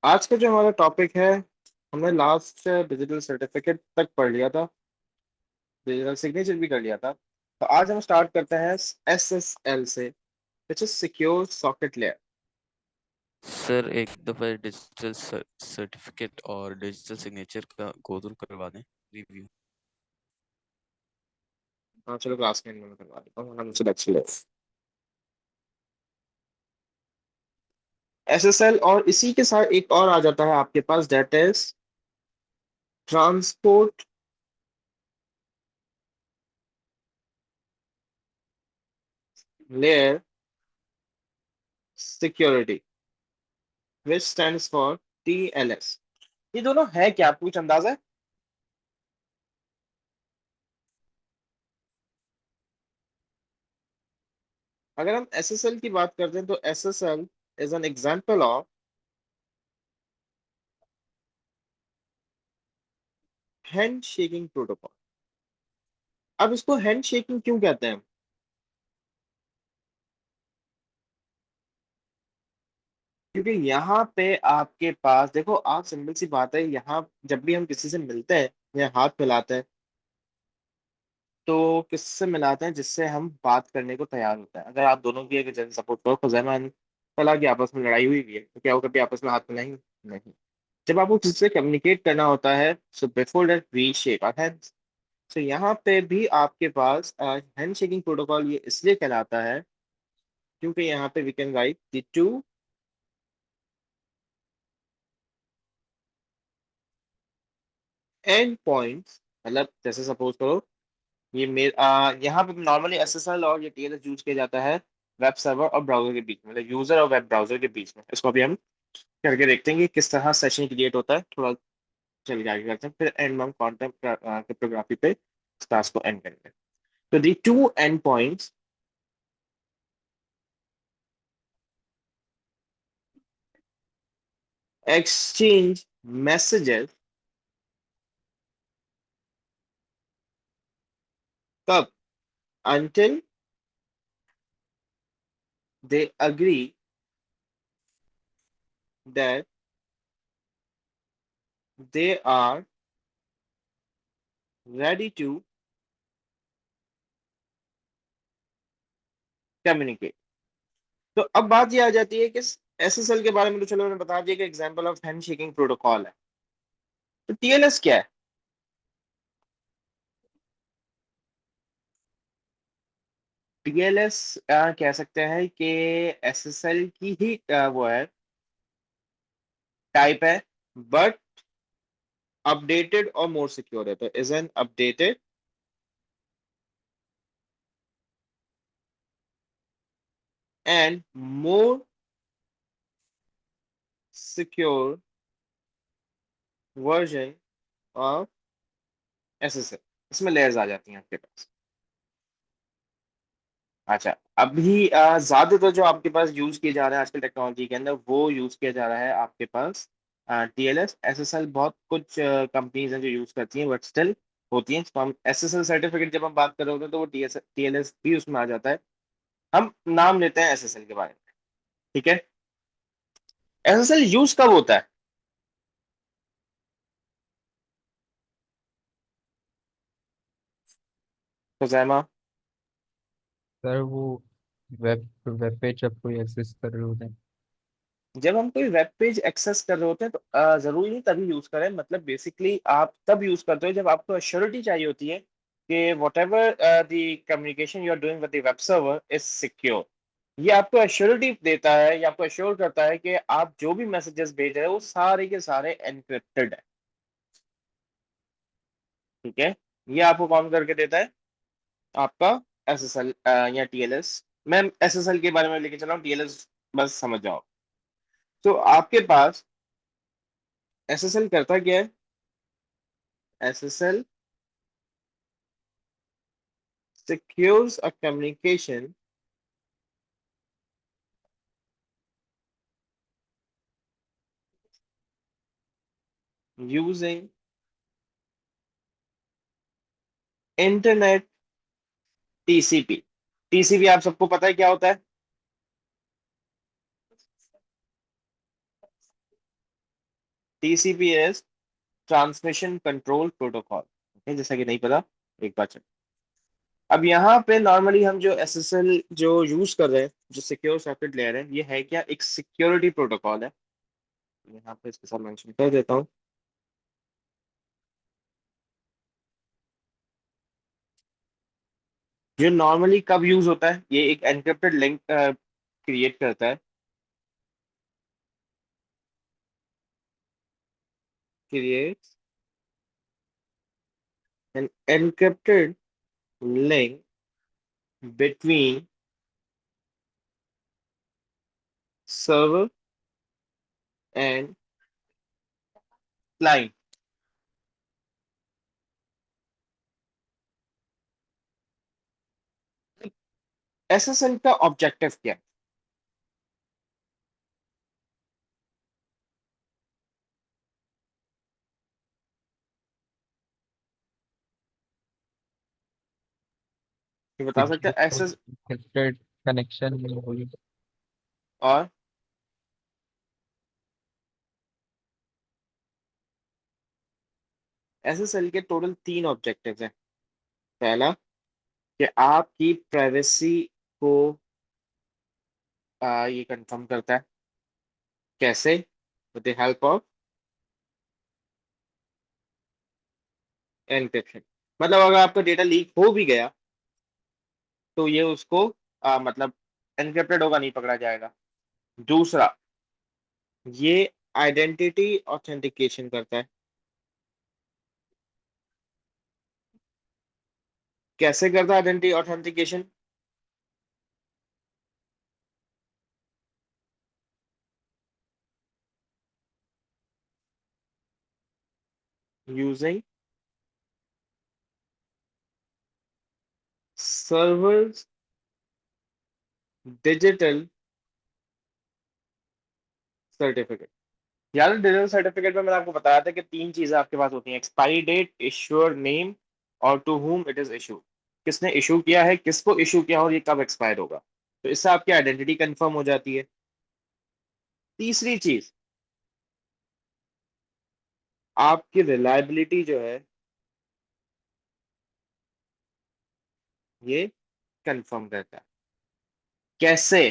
आज का जो हमारा टॉपिक है, हमने लास्ट डिजिटल सर्टिफिकेट तक पढ़ लिया था। डिजिटल सिग्नेचर भी कर लिया था। तो आज हम स्टार्ट करते हैं SSL से, which is secure socket layer. Sir एक दफ़ा डिजिटल सर्टिफिकेट और डिजिटल सिग्नेचर का गो थ्रू करवा दें। रिव्यू। हाँ चलो, क्लास में मैं करवा देता हूँ, हम सिलेक्ट ले। SSL और इसी के साथ एक और आ जाता है आपके पास, that is transport layer security, which stands for TLS। ये दोनों है क्या, आपको कुछ अंदाजा है? अगर हम SSL की बात करते हैं तो SSL is an example of hand shaking protocol. अब इसको हैंड शेकिंग क्यों कहते हैं? क्योंकि यहाँ पे आपके पास देखो, आप सिंपल सी बात है, यहाँ जब भी हम किसी से मिलते हैं या हाथ मिलाते हैं, तो किससे मिलाते हैं? जिससे हम बात करने को तैयार होते हैं। अगर आप दोनों की एक जन सपोर्ट करो, खुजैमा फला की आपस में लड़ाई हुई भी है, तो क्या वो कभी आपस में हाथ मिलाएंगे? नहीं। जब आपको किसी से कम्युनिकेट करना होता है, so before that we shake our hands. तो यहाँ पे भी आपके पास हैंड शेकिंग प्रोटोकॉल ये इसलिए कहलाता है क्योंकि यहाँ पे we can write the two end points. मतलब जैसे सपोज करो, ये यहाँ पे नॉर्मली SSL और ये TLS यूज किया जाता है वेब सर्वर और ब्राउजर के बीच में, मतलब यूजर और वेब ब्राउजर के बीच में। इसको अभी हम करके देखते हैं कि किस तरह सेशन क्रिएट होता है। थोड़ा चल के आगे करते हैं, फिर एंड में हम कॉन्टेंट क्रिप्टोग्राफी पे इस टास्क को एंड करेंगे। तो the two end points exchange messages कब? until they agree that they are ready to communicate। तो अब बात ये आ जाती है कि SSL के बारे में तो चलो मैंने बता दिया कि example of hand shaking protocol है। तो TLS क्या है? TLS कह सकते हैं कि SSL की ही वो है, टाइप है, बट अपडेटेड और मोर सिक्योर है। तो is an updated and more secure version of SSL। इसमें लेयर्स आ जाती हैं आपके पास। अच्छा, अभी ज्यादातर जो आपके पास यूज किए जा रहे हैं आजकल टेक्नोलॉजी के अंदर, वो यूज किया जा रहा है आपके पास TLS। SSL बहुत कुछ कंपनीज हैं जो यूज करती हैं, बट स्टिल होती हैं। तो हम SSL सर्टिफिकेट जब हम बात कर रहे होते हैं तो वो TLS भी उसमें आ जाता है। हम नाम लेते हैं SSL के बारे में, ठीक है? SSL यूज कब होता है? खुजैमा? सर वो वेब वेब पेज जब कोई एक्सेस कर रहे होते हैं। जब हम कोई वेब पेज एक्सेस कर रहे होते हैं तो जरूरी नहीं तभी यूज करें। मतलब बेसिकली आप तब यूज करते हो जब आपको अश्योरिटी चाहिए होती है कि whatever the communication you are doing with the web server is secure. ये आपको अश्योरिटी देता है, ये आपको अश्योर करता है कि आप जो भी मैसेजेस भेज रहे हो वो सारे के सारे एनक्रिप्टेड है, ठीक है? ये आपको कौन करके देता है? आपका SSL या TLS। मैं SSL के बारे में लेके चला हूँ, TLS बस समझ जाओ। तो आपके पास SSL करता क्या है? SSL secures a communication using internet TCP। TCP आप सबको पता है क्या होता है? TCP is transmission control protocol, जैसा कि नहीं पता एक बार चलो। अब यहाँ पे नॉर्मली हम जो SSL जो यूज कर रहे हैं, जो सिक्योर सॉकेट लेयर है, ये है क्या, एक सिक्योरिटी प्रोटोकॉल है। यहाँ पे इसके साथ मेंशन कर देता हूँ। जो नॉर्मली कब यूज होता है, ये एक एनक्रिप्टेड लिंक क्रिएट करता है, create an encrypted link between server and client. SSL का ऑब्जेक्टिव क्या है? ये कि बता सकते जो हैं एसएस एन्क्रिप्टेड कनेक्शन में होगी। और SSL के टोटल 3 ऑब्जेक्टिव हैं। पहला, कि आपकी प्राइवेसी को ये कंफर्म करता है। कैसे? With the help of encryption. मतलब अगर आपका डेटा लीक हो भी गया तो ये उसको मतलब एनक्रिप्टेड होगा, नहीं पकड़ा जाएगा। दूसरा, ये आइडेंटिटी ऑथेंटिकेशन करता है। कैसे करता है identity authentication? Using servers digital certificate. यार डिजिटल सर्टिफिकेट में मैंने आपको बताया था कि 3 चीजें आपके पास होती हैं: एक्सपायरी डेट, इश्योर नेम, और to whom it is issue. किसने इशू किया है, किसको इशू किया, और ये कब एक्सपायर होगा। तो इससे आपकी आइडेंटिटी कंफर्म हो जाती है। तीसरी चीज, आपकी रिलायबिलिटी जो है ये कंफर्म करता है। कैसे?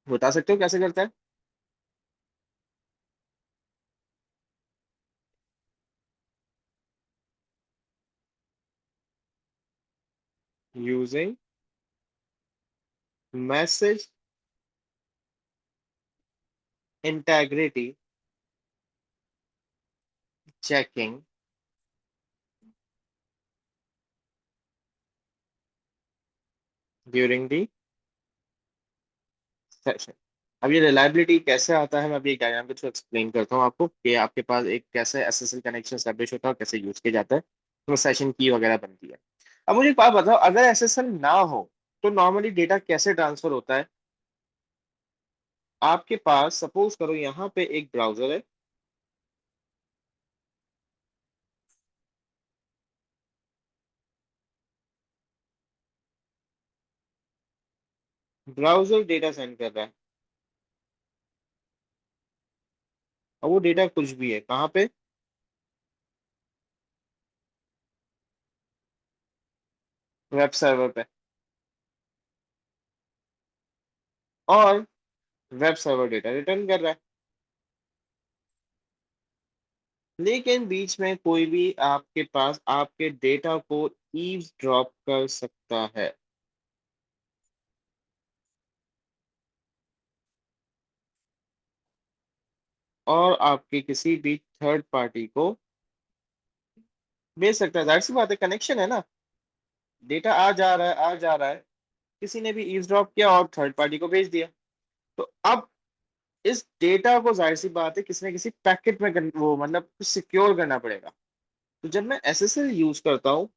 बता सकते हो कैसे करता है? Using message integrity checking during the session. अब ये रिलायबिलिटी कैसे आता है, मैं अभी एक डायग्राम के थ्रू एक्सप्लेन करता हूँ आपको कि आपके पास एक कैसे SSL कनेक्शन स्टैब्लिश होता है और कैसे यूज किया जाता है, तो सेशन की वगैरह बनती है। अब मुझे एक बात बताओ, अगर SSL ना हो तो नॉर्मली डेटा कैसे ट्रांसफर होता है? आपके पास सपोज करो यहाँ पे एक ब्राउजर है, ब्राउजर डेटा सेंड कर रहा है, और वो डेटा कुछ भी है कहाँ पे, वेब सर्वर पे, और वेब सर्वर डेटा रिटर्न कर रहा है। लेकिन बीच में कोई भी आपके पास आपके डेटा को ईव ड्रॉप कर सकता है, और आपके किसी भी थर्ड पार्टी को भेज सकता है। जाहिर सी बात है, कनेक्शन है ना, डेटा आ जा रहा है, आ जा रहा है, किसी ने भी ईवसड्रॉप किया और थर्ड पार्टी को भेज दिया। तो अब इस डेटा को जाहिर सी बात है किसी न किसी पैकेट में वो मतलब सिक्योर करना पड़ेगा। तो जब मैं SSL यूज करता हूँ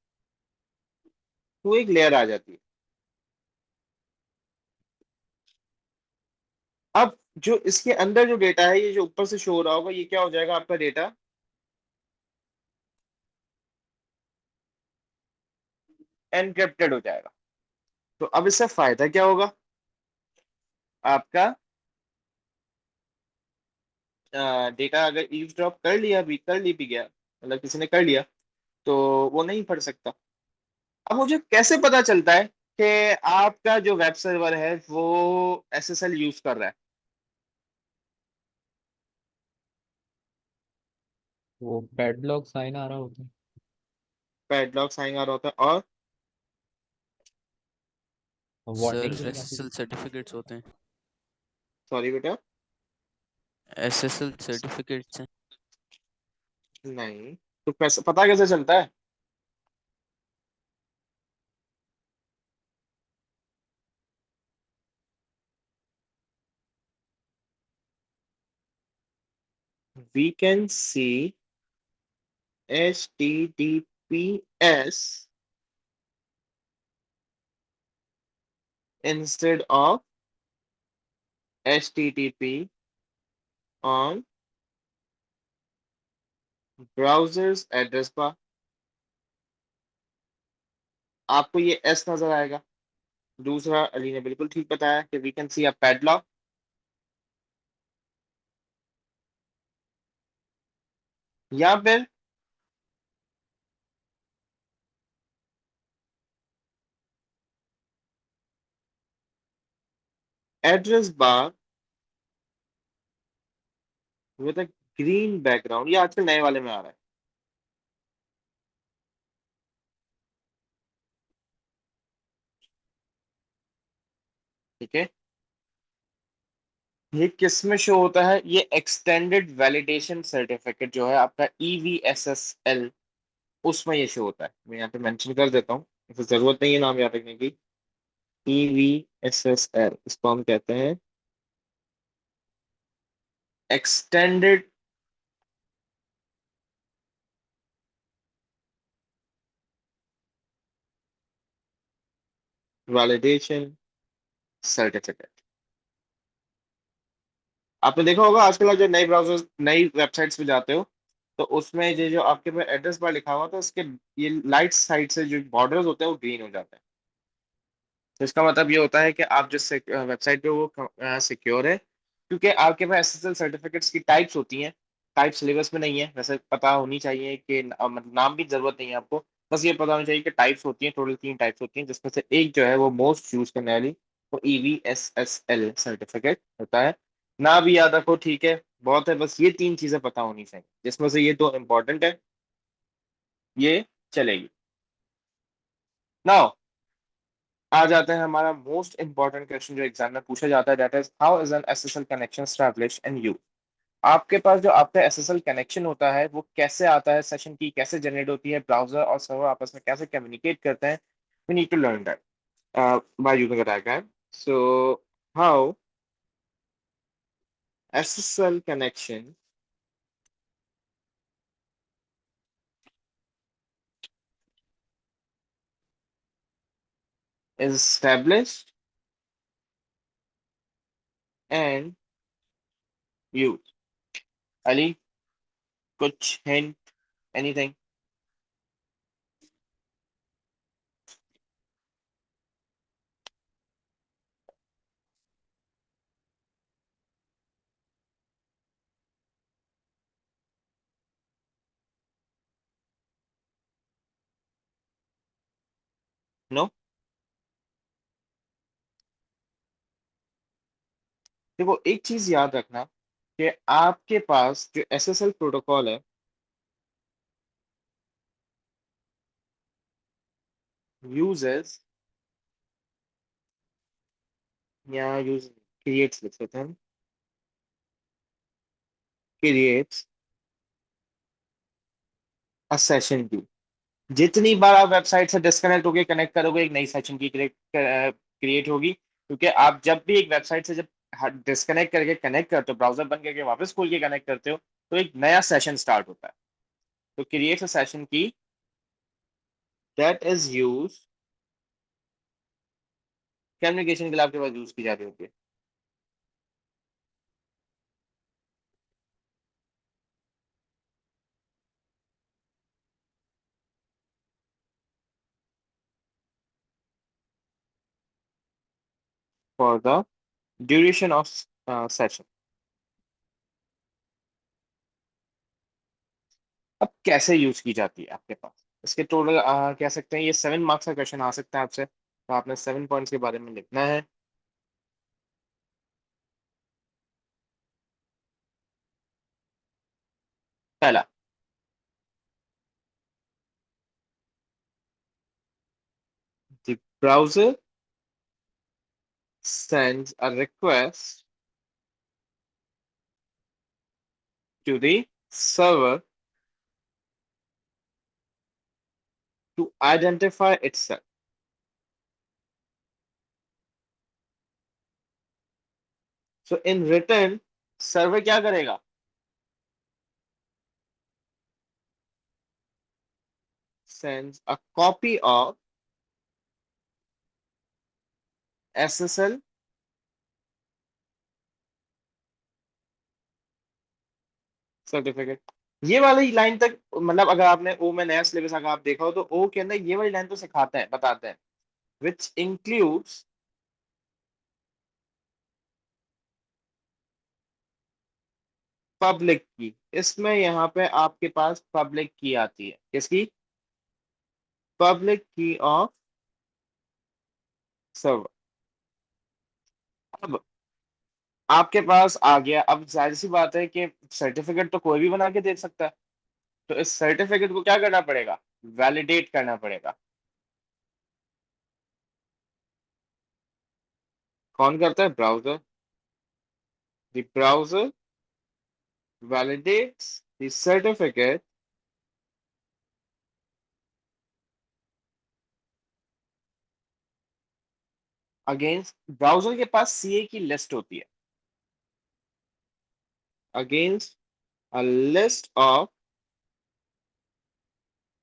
तो एक लेयर आ जाती है। अब जो इसके अंदर जो डेटा है, ये जो ऊपर से शो हो रहा होगा, ये क्या हो जाएगा, आपका डेटा एनक्रिप्टेड हो जाएगा। तो अब इससे फायदा क्या होगा आपका? डेटा अगर ईवसड्रॉप कर ली भी गया, मतलब किसी ने कर लिया, तो वो नहीं पढ़ सकता। अब मुझे कैसे पता चलता है कि आपका जो वेब सर्वर है वो एसएसएल यूज कर रहा है? वो पैडलॉक साइन आ रहा होता है। पैडलॉक साइन आ रहा होता है, और वार्निंग सर नहीं आती। एसएसएल सर्टिफिकेट्स होते हैं। सॉरी बेटा। एसएसएल सर्टिफिकेट्स हैं। नहीं, तो कैसे पता कैसे चलता है? We can see HTTPS instead of HTTP on browser's address bar। आपको ये एस नजर आएगा। दूसरा, अली ने बिल्कुल ठीक बताया कि we can see a padlock, या फिर address bar with a green background. ये आजकल नए वाले में आ रहा है। ठीक है, ये किस में शो होता है? ये एक्सटेंडेड वैलिडेशन सर्टिफिकेट जो है आपका EVSSL, उसमें ये शो होता है। मैं यहाँ पे मेंशन कर देता हूँ, तो जरूरत नहीं है नाम याद रखने की। EVSSL, इसको हम कहते हैं एक्सटेंडेड वैलिडेशन सर्टिफिकेट। आपने देखा होगा आजकल आप जो नई ब्राउजर नई वेबसाइट्स पे जाते हो, तो उसमें जो जो आपके पास एड्रेस बार लिखा हुआ था, उसके ये लाइट साइड से जो बॉर्डर्स होते हैं वो ग्रीन हो जाते हैं। तो इसका मतलब ये होता है कि आप जिस वेबसाइट पे वो सिक्योर है, क्योंकि आपके पास एसएसएल सर्टिफिकेट्स की टाइप्स होती हैं। टाइप सिलेबस में नहीं है, वैसे पता होनी चाहिए कि मतलब नाम भी जरूरत नहीं है आपको। बस ये पता होना चाहिए कि टाइप्स होती हैं, टोटल 3 टाइप्स होती हैं, जिसमें से एक जो है वो मोस्ट यूज करने वाली, वो EVSSL सर्टिफिकेट होता है। ना भी याद रखो, ठीक है, बहुत है, बस ये 3 चीजें पता होनी चाहिए, जिसमें से ये 2 इंपॉर्टेंट है, ये चलेगी। नाउ आ जाता है हमारा मोस्ट इंपॉर्टेंट क्वेश्चन जो एग्जाम में पूछा जाता है, that is how is an SSL connection established in you. आपके पास जो आपका एसएसएल कनेक्शन होता है वो कैसे आता है, सेशन की कैसे जनरेट होती है, ब्राउजर और सर्वर आपस में कैसे कम्युनिकेट करते हैं, we need to learn that by using a diagram. So how SSL connection is established and used। Ali, कुछ हिंट, एनीथिंग? नो। देखो, एक चीज याद रखना कि आपके पास जो एसएसएल प्रोटोकॉल है, यूजेस या यूज क्रिएट्स लिख लेते हैं, क्रिएट्स अ सेशन की। जितनी बार आप वेबसाइट से डिस्कनेक्ट होकर कनेक्ट करोगे, एक नई सेशन की क्रिएट होगी, क्योंकि आप जब भी एक वेबसाइट से जब डिस्कनेक्ट करके कनेक्ट करते हो, ब्राउजर बंद करके वापस खोल के कनेक्ट करते हो, तो एक नया सेशन स्टार्ट होता है। तो क्रिएट्स अ सेशन की दैट इज यूज कम्युनिकेशन के लिए आपके पास यूज की जा रही होती है। for the duration of session. अब कैसे यूज की जाती है आपके पास, इसके टोटल कह सकते हैं ये 7 मार्क्स का क्वेश्चन आ सकता है आपसे, तो आपने 7 पॉइंट्स के बारे में लिखना है। पहला, the browser sends a request to the server to identify itself. So in return, server क्या करेगा? Sends a copy of SSL certificate. ये वाली लाइन तक, मतलब अगर आपने ओ में नया सिलेबस अगर आप देखा हो तो ओ के अंदर ये वाली लाइन तो सिखाते हैं, बताते हैं, विच इंक्लूड्स पब्लिक की। इसमें यहाँ पे आपके पास पब्लिक की आती है, किसकी? पब्लिक की ऑफ सर्वर। अब आपके पास आ गया, अब जाहिर सी बात है कि सर्टिफिकेट तो कोई भी बना के दे सकता है, तो इस सर्टिफिकेट को क्या करना पड़ेगा? वैलिडेट करना पड़ेगा। कौन करता है? Browser. The browser validates the certificate against, browser के पास सीए की लिस्ट होती है, against a list of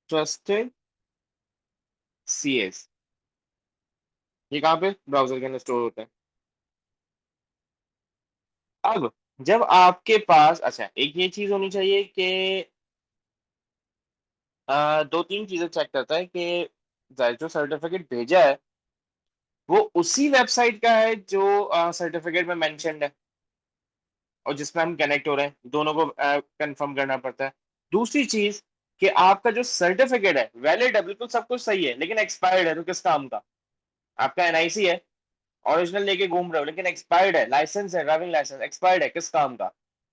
trusted CS. ये कहाँ पे? ब्राउजर के अंदर स्टोर होता है। अब जब आपके पास, अच्छा एक ये चीज होनी चाहिए कि 2-3 चीजें चेक करता है कि जो सर्टिफिकेट भेजा है वो उसी वेबसाइट का है जो सर्टिफिकेट में मेंशन्ड है और जिसमें हम कनेक्ट हो रहे हैं, दोनों को कंफर्म करना पड़ता है। दूसरी चीज कि आपका जो सर्टिफिकेट है वैलिड है, बिल्कुल सब कुछ सही है, लेकिन एक्सपायर्ड है, तो किस काम का? आपका एनआईसी है, ओरिजिनल लेके घूम रहे हो, लेकिन एक्सपायर्ड है, लाइसेंस है, ड्राइविंग लाइसेंस एक्सपायर्ड है, किस काम का?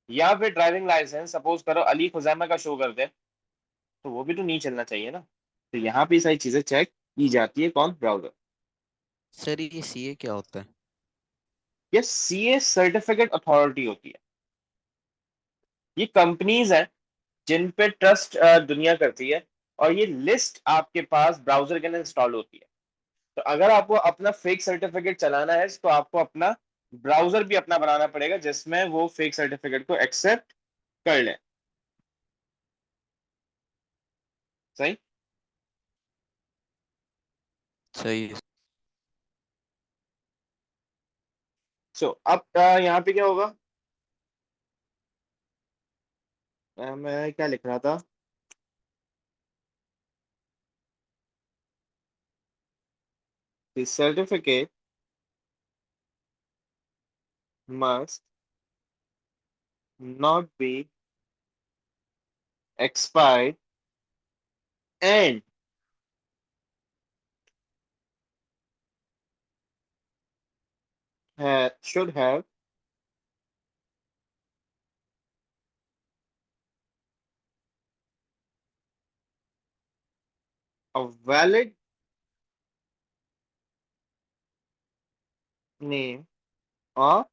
या फिर ड्राइविंग लाइसेंस सपोज करो अली खुजैमा का शो कर दे, तो वो भी तो नहीं चलना चाहिए ना। तो यहाँ पे सारी चीजें चेक की जाती है, कौन? ब्राउजर। सर ये सीए क्या होता है? ये सीए सर्टिफिकेट अथॉरिटी होती है। ये कंपनीज हैं जिन पे ट्रस्ट दुनिया करती है, और ये लिस्ट आपके पास ब्राउजर के अंदर इंस्टॉल होती है। तो अगर आपको अपना फेक सर्टिफिकेट चलाना है तो आपको अपना ब्राउजर भी अपना बनाना पड़ेगा जिसमें वो फेक सर्टिफिकेट को एक्सेप्ट कर ले। सही। सही है। सो अब यहाँ पे क्या होगा? मैं क्या लिख रहा था? The certificate must not be expired and should have a valid name or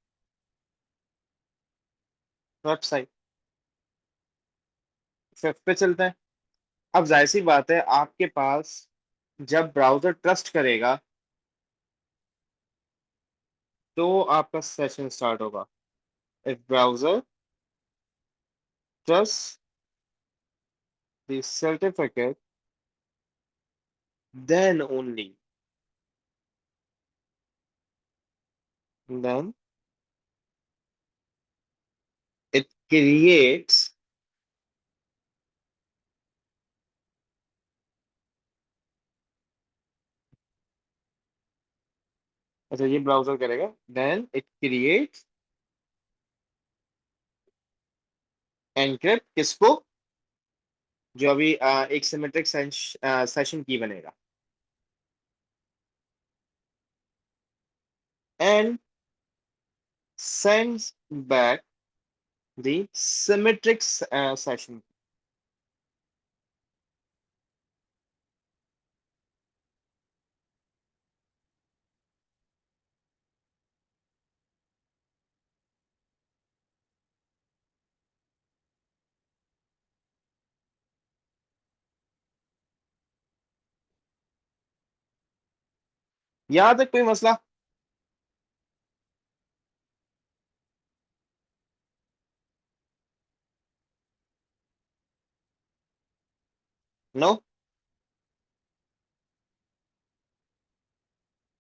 website। Fifth पे चलते हैं। अब जाहिर सी बात है, आपके पास जब ब्राउजर ट्रस्ट करेगा तो आपका सेशन स्टार्ट होगा। If browser trust the certificate then only then it creates अच्छा, ये ब्राउजर करेगा, देन इट क्रिएट्स एनक्रिप्ट किसको, जो अभी एक सिमेट्रिक सेशन की बनेगा, and sends back the symmetric session. यहां तक कोई मसला? नो?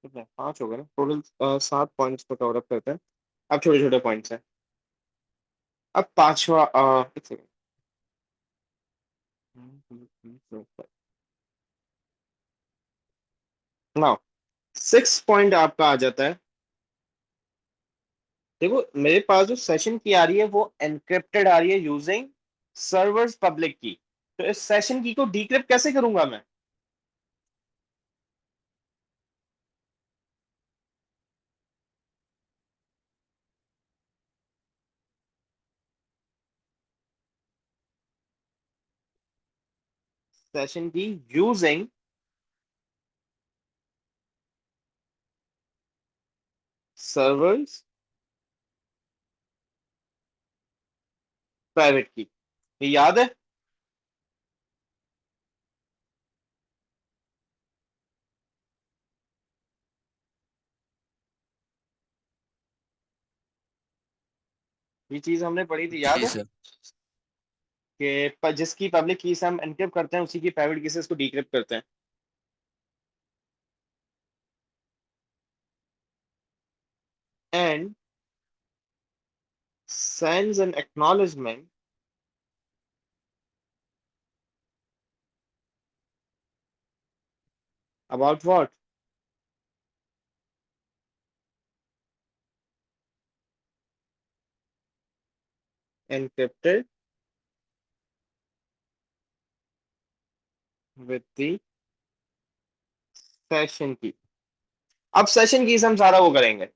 कितने, 5 हो गए ना टोटल, 7 पॉइंट्स को कवर अप करते हैं। अब छोटे छोटे पॉइंट्स हैं। अब पांचवा, एक सेकेंड, नाउ 6 पॉइंट आपका आ जाता है। देखो मेरे पास जो सेशन की आ रही है वो एनक्रिप्टेड आ रही है यूजिंग सर्वर्स पब्लिक की। तो इस सेशन की को डिक्रिप्ट कैसे करूंगा मैं? सेशन की यूजिंग सर्वर्स प्राइवेट की, ये याद है? ये चीज हमने पढ़ी थी, याद जी है? सर। कि जिसकी पब्लिक की से हम एनक्रिप्ट करते हैं उसी की प्राइवेट की से इसको डिक्रिप्ट करते हैं। And sends an acknowledgement about what? Encrypted with the session key। अब सेशन की से हम सारा वो करेंगे।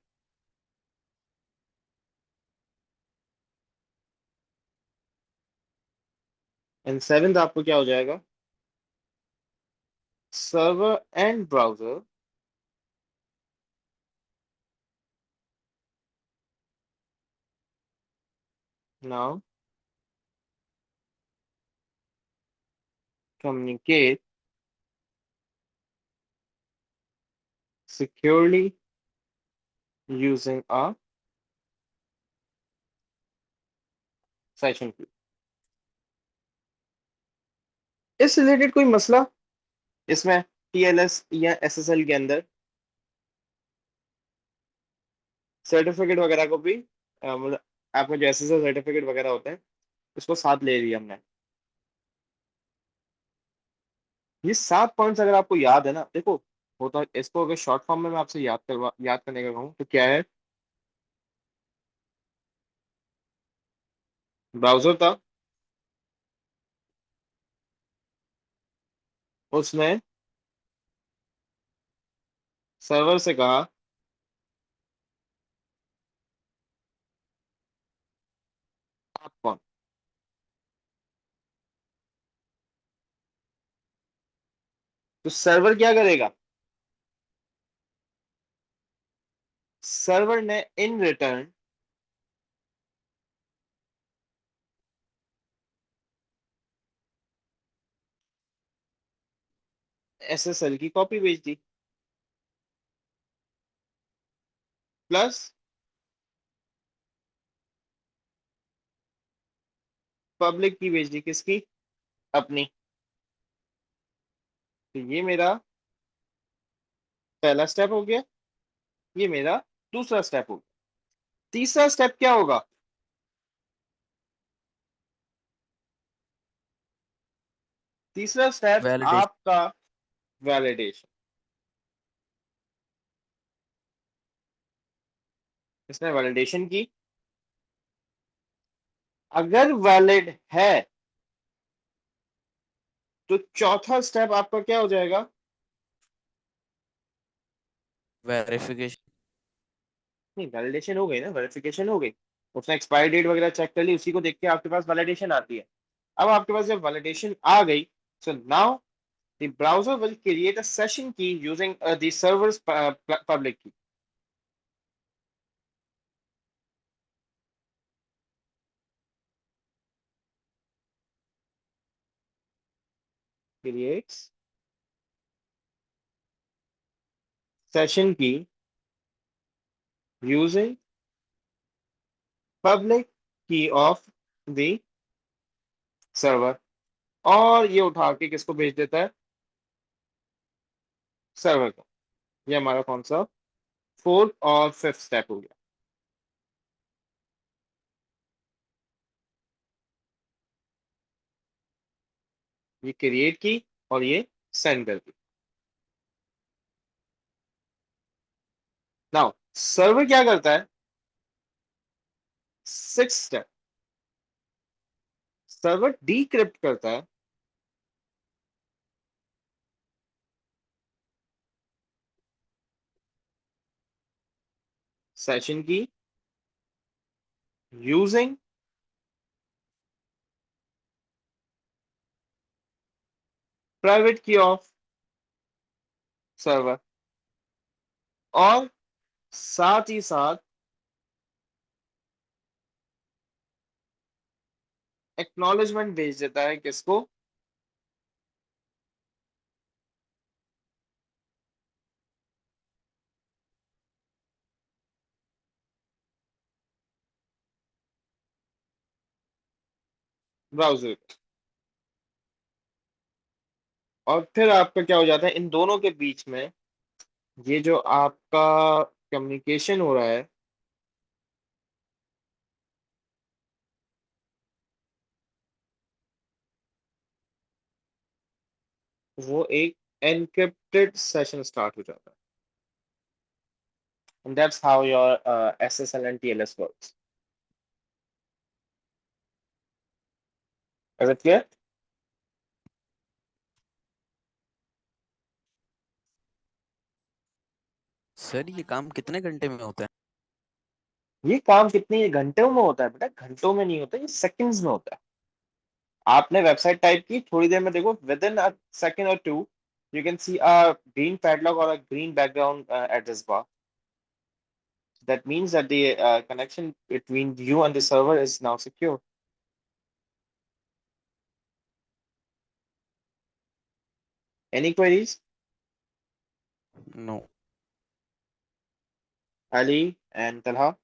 एंड सेवेंथ आपको क्या हो जाएगा? Server and browser now communicate securely using a session key। इस रिलेटेड कोई मसला इसमें, टीएलएस या एसएसएल के अंदर सर्टिफिकेट वगैरह को भी, मतलब आपका जो एसएसएल सर्टिफिकेट वगैरह होते हैं उसको साथ ले लिया हमने। ये 7 पॉइंट्स अगर आपको याद है ना, देखो होता इसको अगर शॉर्ट फॉर्म में मैं आपसे याद करने का कहूँ तो क्या है? ब्राउजर था, उसने सर्वर से कहा आप कौन। तो सर्वर क्या करेगा? सर्वर ने इन रिटर्न एसएसएल की कॉपी भेज दी, प्लस पब्लिक की भेज दी, किसकी? अपनी। तो ये मेरा पहला स्टेप हो गया, ये मेरा दूसरा स्टेप हो गया। तीसरा स्टेप क्या होगा? तीसरा स्टेप वैलिडेशन। आपका वैलिडेशन। इसने वैलिडेशन की, अगर वैलिड है तो चौथा स्टेप आपका क्या हो जाएगा? वेरिफिकेशन। नहीं, वैलिडेशन हो गई ना, वेरिफिकेशन हो गई। उसने एक्सपायरी डेट वगैरह चेक कर ली, उसी को देख के आपके पास वैलिडेशन आती है। अब आपके पास जब वैलिडेशन आ गई, so now the browser will create a session की यूजिंग द सर्वर्स पब्लिक की। क्रिएट्स सेशन की यूजिंग पब्लिक की ऑफ द सर्वर, और ये उठा के किसको भेज देता है? सर्वर को। ये हमारा कौन सा फोर्थ और फिफ्थ स्टेप हो गया। ये क्रिएट की और ये सेंड कर दी। नाउ सर्वर क्या करता है? सिक्स स्टेप, सर्वर डीक्रिप्ट करता है सेशन की यूजिंग प्राइवेट की ऑफ सर्वर, और साथ ही साथ एक्नॉलेजमेंट भेज देता है किसको? ब्राउजर। और फिर आपका क्या हो जाता है इन दोनों के बीच में? ये जो आपका कम्युनिकेशन हो रहा है, वो एक एनक्रिप्टेड सेशन स्टार्ट हो जाता है। and that's how your SSL and TLS works. Is it clear? Sir ये काम कितने घंटे में होता है? ये काम कितने घंटों में होता है बेटा? घंटों में नहीं होता, ये सेकंड्स में होता है। आपने वेबसाइट टाइप की, थोड़ी देर में देखो विद इन अ सेकंड और to you can see a green padlock or a green background address bar. That means that the connection between you and the server is now secure. Any queries? No. Ali and Talha?